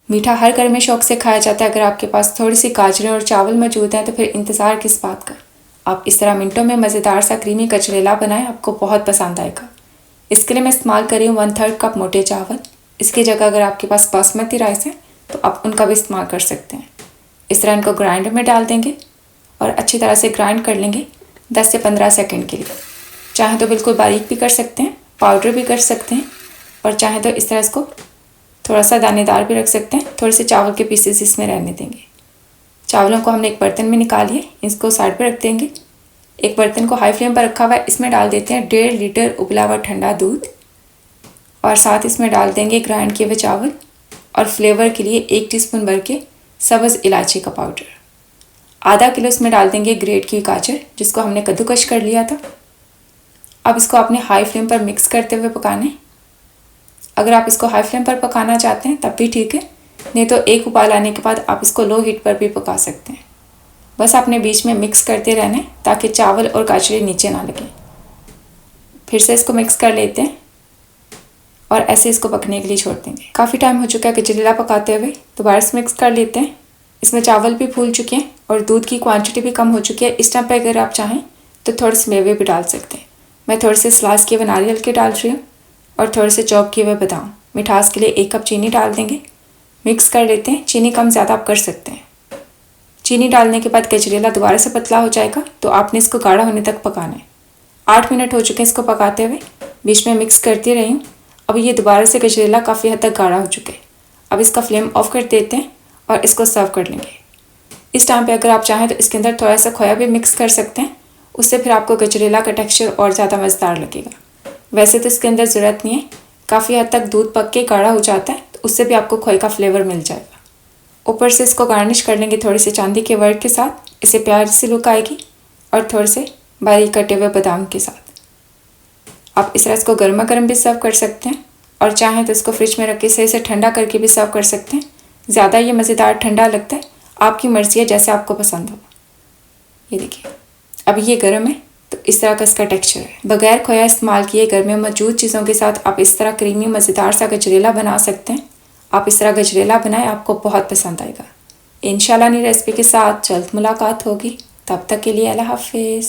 मीठा हर घर में शौक से खाया जाता है। अगर आपके पास थोड़ी सी गाजरें और चावल मौजूद हैं तो फिर इंतज़ार किस बात का। आप इस तरह मिनटों में मज़ेदार सा क्रीमी गजरेला बनाएं, आपको बहुत पसंद आएगा। इसके लिए मैं इस्तेमाल कर रही हूँ 1/3 कप मोटे चावल। इसकी जगह अगर आपके पास बासमती राइस है तो आप उनका भी इस्तेमाल कर सकते हैं। इस तरह इनको ग्राइंडर में डाल देंगे और अच्छी तरह से ग्राइंड कर लेंगे 10 से 15 सेकंड के लिए। चाहे तो बिल्कुल बारीक भी कर सकते हैं, पाउडर भी कर सकते हैं, और चाहे तो इस तरह इसको थोड़ा सा दानेदार भी रख सकते हैं। थोड़े से चावल के पीसेस इसमें रहने देंगे। चावलों को हमने एक बर्तन में निकालिए, इसको साइड पर रख देंगे। एक बर्तन को हाई फ्लेम पर रखा हुआ है, इसमें डाल देते हैं 1.5 लीटर उबला हुआ ठंडा दूध, और साथ इसमें डाल देंगे ग्राइंड किए हुए चावल, और फ्लेवर के लिए 1 टीस्पून भर के सब्ज़ इलायची का पाउडर। आधा किलो इसमें डाल देंगे ग्रेट की गाजर जिसको हमने कद्दूकश कर लिया था। अब इसको आपने हाई फ्लेम पर मिक्स करते हुए पकाना है। अगर आप इसको हाई फ्लेम पर पकाना चाहते हैं तब भी ठीक है, नहीं तो एक उबाल आने के बाद आप इसको लो हीट पर भी पका सकते हैं। बस आपने बीच में मिक्स करते रहना है ताकि चावल और गाजरें नीचे ना लगें। फिर से इसको मिक्स कर लेते हैं और ऐसे इसको पकने के लिए छोड़ देंगे। काफ़ी टाइम हो चुका है गजरेला पकाते हुए, दोबारा से मिक्स कर लेते हैं। इसमें चावल भी फूल चुके हैं और दूध की क्वांटिटी भी कम हो चुकी है। इस टाइम पे अगर आप चाहें तो थोड़े से मेवे भी डाल सकते हैं। मैं थोड़े से स्लाइस किए हुए नारियल के डाल रही हूँ और थोड़े से चॉप किए हुए बादाम। मिठास के लिए 1 कप चीनी डाल देंगे। मिक्स कर लेते हैं। चीनी कम ज़्यादा आप कर सकते हैं। चीनी डालने के बाद गजरेला दोबारा से पतला हो जाएगा तो आपने इसको गाढ़ा होने तक पकाना है। 8 मिनट हो चुके हैं इसको पकाते हुए, बीच में मिक्स करती रही हूँ। अब ये दोबारा से गजरेला काफ़ी हद तक गाढ़ा हो चुका है। अब इसका फ्लेम ऑफ कर देते हैं और इसको सर्व कर लेंगे। इस टाइम पे अगर आप चाहें तो इसके अंदर थोड़ा सा खोया भी मिक्स कर सकते हैं, उससे फिर आपको गजरेला का टेक्सचर और ज़्यादा मज़ेदार लगेगा। वैसे तो इसके अंदर ज़रूरत नहीं है, काफ़ी हद तक दूध पक के गाढ़ा हो जाता है तो उससे भी आपको खोए का फ्लेवर मिल जाएगा। ऊपर से इसको गार्निश कर लेंगे थोड़ी सी चांदी के वर्क के साथ, इसे प्यारी सी लुक आएगी, और थोड़े से बारीक कटे हुए बादाम के साथ। आप इस तरह इसको गर्मा गर्म भी सर्व कर सकते हैं, और चाहें तो इसको फ्रिज में रख के सही से ठंडा करके भी सर्व कर सकते हैं। ज़्यादा ये मज़ेदार ठंडा लगता है, आपकी मर्ज़ी है जैसे आपको पसंद हो। ये देखिए अब ये गर्म है तो इस तरह का इसका टेक्सचर है। बगैर खोया इस्तेमाल किए घर में मौजूद चीज़ों के साथ आप इस तरह क्रीमी मज़ेदार सा गजरेला बना सकते हैं। आप इस तरह गजरेला बनाएं, आपको बहुत पसंद आएगा। इंशाल्लाह नई रेसिपी के साथ जल्द मुलाकात होगी। तब तक के लिए अल्लाह हाफिज़।